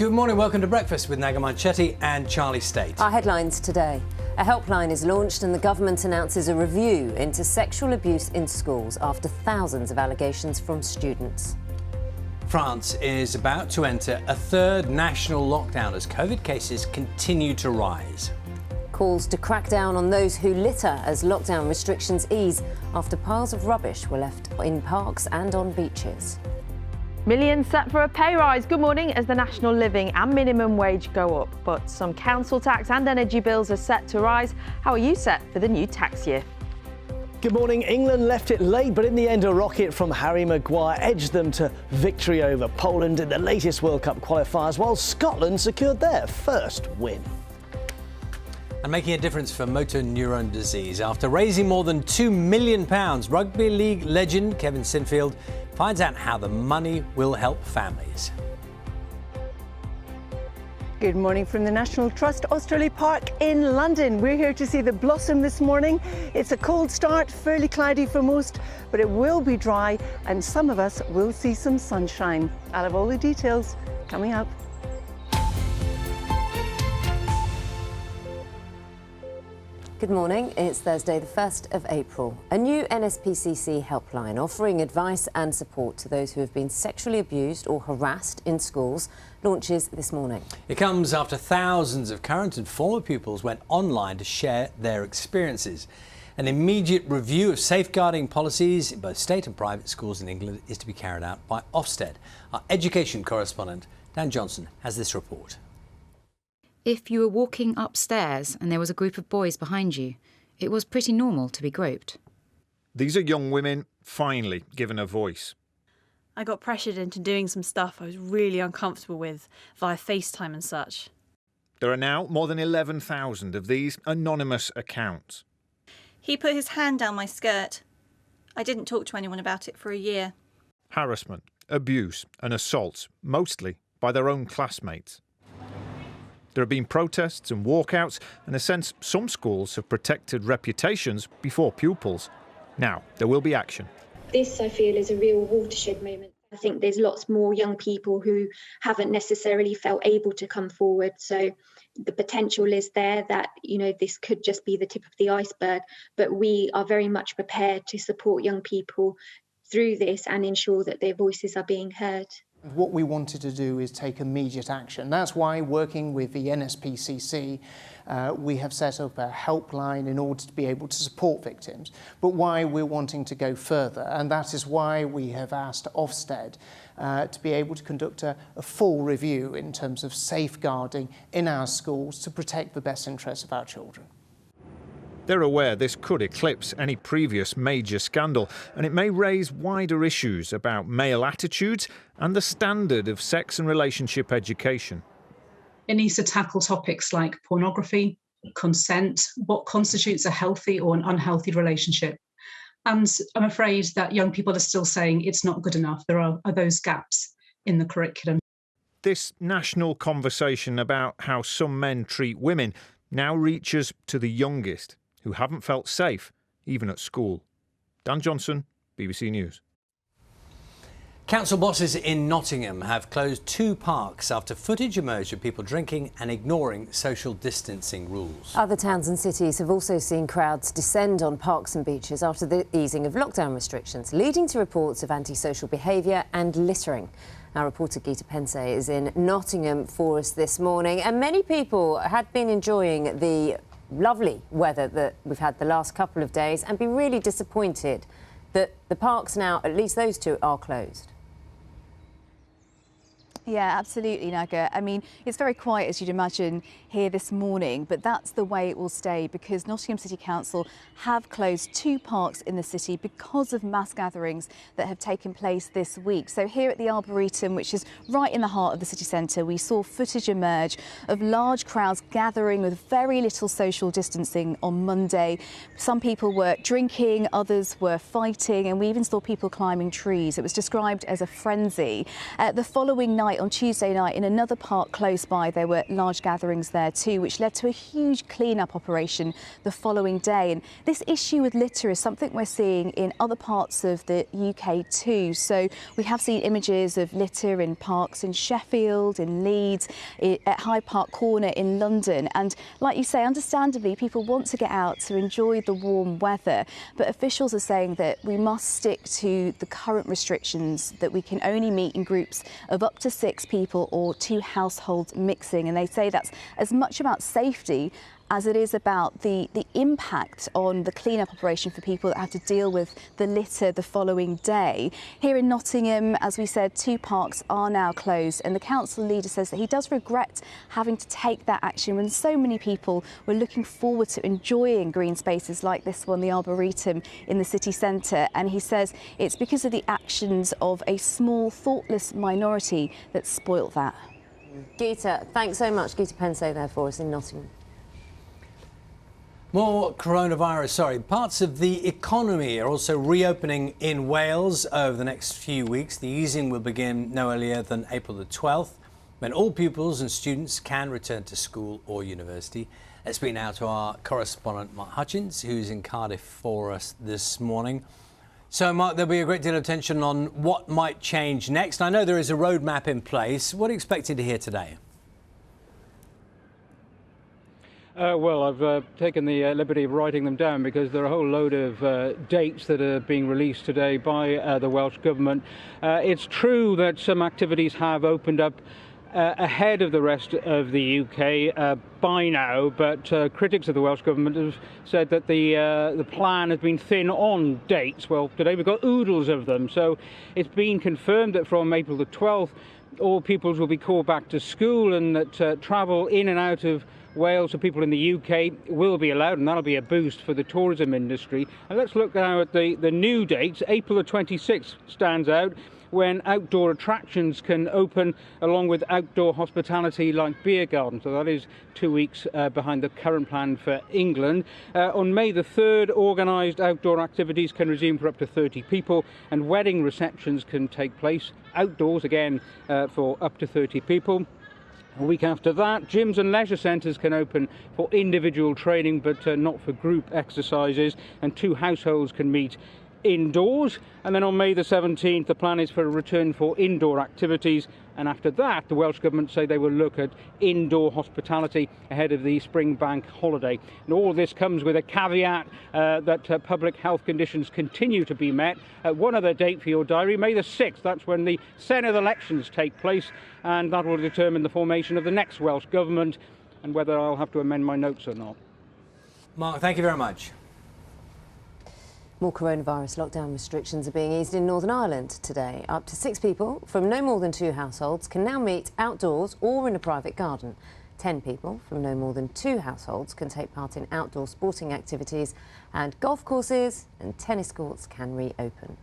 Good morning, welcome to Breakfast with Naga Chetty and Charlie State. Our headlines today. A helpline is launched and the government announces a review into sexual abuse in schools after thousands of allegations from students. France is about to enter a third national lockdown as COVID cases continue to rise. Calls to crack down on those who litter as lockdown restrictions ease after piles of rubbish were left in parks and on beaches. Millions set for a pay rise. Good morning. As the national living and minimum wage go up, but some council tax and energy bills are set to rise. How are you set for the new tax year? Good morning. England left it late, but in the end a rocket from Harry Maguire edged them to victory over Poland in the latest World Cup qualifiers, while Scotland secured their first win. And making a difference for motor neurone disease. After raising more than £2 million, rugby league legend Kevin Sinfield finds out how the money will help families. Good morning from the National Trust Australia Park in London. We're here to see the blossom this morning. It's a cold start, fairly cloudy for most, but it will be dry and some of us will see some sunshine. I'll have all the details coming up. Good morning. It's Thursday, the 1st of April. A new NSPCC helpline offering advice and support to those who have been sexually abused or harassed in schools launches this morning. It comes after thousands of current and former pupils went online to share their experiences. An immediate review of safeguarding policies in both state and private schools in England is to be carried out by Ofsted. Our education correspondent, Dan Johnson, has this report. If you were walking upstairs and there was a group of boys behind you, it was pretty normal to be groped. These are young women finally given a voice. I got pressured into doing some stuff I was really uncomfortable with via FaceTime and such. There are now more than 11,000 of these anonymous accounts. He put his hand down my skirt. I didn't talk to anyone about it for a year. Harassment, abuse and assaults, mostly by their own classmates. There have been protests and walkouts, and in a sense, some schools have protected reputations before pupils. Now, there will be action. This, I feel, is a real watershed moment. I think there's lots more young people who haven't necessarily felt able to come forward. So the potential is there that, this could just be the tip of the iceberg. But we are very much prepared to support young people through this and ensure that their voices are being heard. What we wanted to do is take immediate action. That's why, working with the NSPCC, we have set up a helpline in order to be able to support victims. But why we're wanting to go further, and that is why we have asked Ofsted to be able to conduct a full review in terms of safeguarding in our schools to protect the best interests of our children. They're aware this could eclipse any previous major scandal, and it may raise wider issues about male attitudes and the standard of sex and relationship education. It needs to tackle topics like pornography, consent, what constitutes a healthy or an unhealthy relationship. And I'm afraid that young people are still saying it's not good enough. There are those gaps in the curriculum. This national conversation about how some men treat women now reaches to the youngest, who haven't felt safe, even at school. Dan Johnson, BBC News. Council bosses in Nottingham have closed 2 parks after footage emerged of people drinking and ignoring social distancing rules. Other towns and cities have also seen crowds descend on parks and beaches after the easing of lockdown restrictions, leading to reports of antisocial behaviour and littering. Our reporter Gita Pense is in Nottingham for us this morning, and many people had been enjoying the lovely weather that we've had the last couple of days and be really disappointed that the parks now, at least those 2, are closed. Yeah, absolutely, Naga. I mean, it's very quiet, as you'd imagine, here this morning, but that's the way it will stay because Nottingham City Council have closed 2 parks in the city because of mass gatherings that have taken place this week. So here at the Arboretum, which is right in the heart of the city centre, we saw footage emerge of large crowds gathering with very little social distancing on Monday. Some people were drinking, others were fighting, and we even saw people climbing trees. It was described as a frenzy. The following night, on Tuesday night, in another park close by, there were large gatherings there there too, which led to a huge clean-up operation the following day. And this issue with litter is something we're seeing in other parts of the UK too. So we have seen images of litter in parks in Sheffield, in Leeds, at Hyde Park Corner in London. And like you say, understandably, people want to get out to enjoy the warm weather. But officials are saying that we must stick to the current restrictions, that we can only meet in groups of up to 6 people or 2 households mixing. And they say that's as much about safety as it is about the impact on the clean-up operation for people that have to deal with the litter the following day. Here in Nottingham, as we said, 2 parks are now closed, and the council leader says that he does regret having to take that action when so many people were looking forward to enjoying green spaces like this one, the Arboretum in the city centre. And he says it's because of the actions of a small, thoughtless minority that spoilt that. Geeta, thanks so much. Geeta Pensay there for us in Nottingham. More coronavirus, Parts of the economy are also reopening in Wales over the next few weeks. The easing will begin no earlier than April the 12th, when all pupils and students can return to school or university. Let's speak now to our correspondent, Mark Hutchins, who's in Cardiff for us this morning. So, Mark, there'll be a great deal of attention on what might change next. I know there is a roadmap in place. What are you expected to hear today? Well, I've taken the liberty of writing them down because there are a whole load of dates that are being released today by the Welsh Government. It's true that some activities have opened up ahead of the rest of the UK by now, but critics of the Welsh Government have said that the plan has been thin on dates. Well, today we've got oodles of them, so it's been confirmed that from April the 12th all pupils will be called back to school, and that travel in and out of Wales for people in the UK will be allowed, and that'll be a boost for the tourism industry. And let's look now at the new dates. April the 26th stands out, when outdoor attractions can open along with outdoor hospitality like beer gardens. So that is 2 weeks behind the current plan for England. On May the 3rd, organised outdoor activities can resume for up to 30 people, and wedding receptions can take place outdoors again for up to 30 people. A week after that, gyms and leisure centres can open for individual training but not for group exercises, and 2 households can meet indoors. And then on May the 17th, the plan is for a return for indoor activities, and after that the Welsh Government say they will look at indoor hospitality ahead of the spring bank holiday. And all this comes with a caveat that public health conditions continue to be met. One other date for your diary, May the 6th, that's when the Senedd elections take place, and that will determine the formation of the next Welsh Government and whether I'll have to amend my notes or not. Mark, thank you very much. More coronavirus lockdown restrictions are being eased in Northern Ireland today. Up to 6 people from no more than 2 households can now meet outdoors or in a private garden. 10 people from no more than 2 households can take part in outdoor sporting activities, and golf courses and tennis courts can reopen.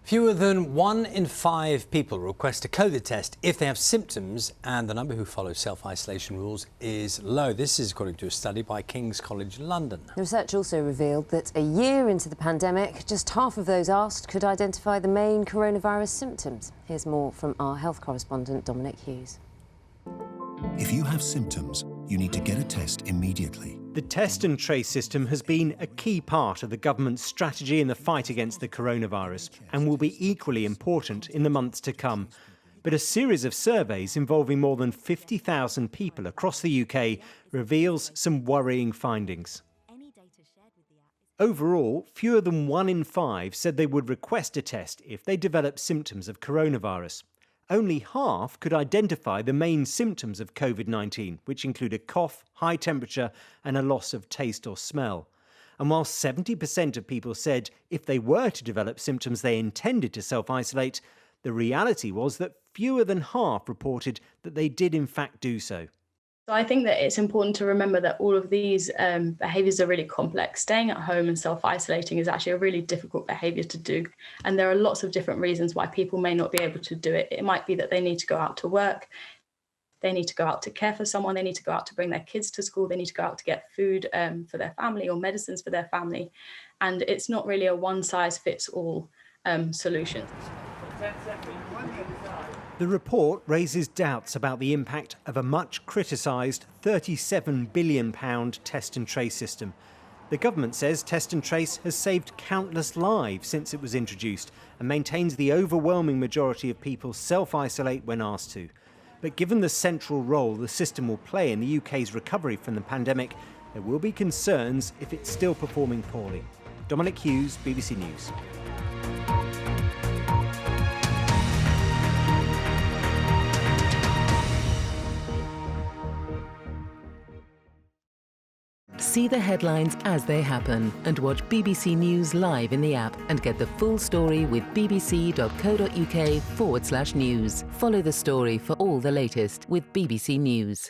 Fewer than 1 in 5 people request a COVID test if they have symptoms, and the number who follow self-isolation rules is low. This is according to a study by King's College London. The research also revealed that a year into the pandemic, just half of those asked could identify the main coronavirus symptoms. Here's more from our health correspondent, Dominic Hughes. If you have symptoms, you need to get a test immediately. The test and trace system has been a key part of the government's strategy in the fight against the coronavirus and will be equally important in the months to come. But a series of surveys involving more than 50,000 people across the UK reveals some worrying findings. Overall, fewer than 1 in 5 said they would request a test if they developed symptoms of coronavirus. Only half could identify the main symptoms of COVID-19, which include a cough, high temperature and a loss of taste or smell. And while 70% of people said if they were to develop symptoms they intended to self-isolate, the reality was that fewer than half reported that they did in fact do so. So I think that it's important to remember that all of these behaviours are really complex. Staying at home and self-isolating is actually a really difficult behaviour to do. And there are lots of different reasons why people may not be able to do it. It might be that they need to go out to work, they need to go out to care for someone, they need to go out to bring their kids to school, they need to go out to get food for their family or medicines for their family. And it's not really a one-size-fits-all solution. The report raises doubts about the impact of a much criticised £37 billion test and trace system. The government says test and trace has saved countless lives since it was introduced and maintains the overwhelming majority of people self-isolate when asked to. But given the central role the system will play in the UK's recovery from the pandemic, there will be concerns if it's still performing poorly. Dominic Hughes, BBC News. See the headlines as they happen and watch BBC News live in the app and get the full story with bbc.co.uk/news. Follow the story for all the latest with BBC News.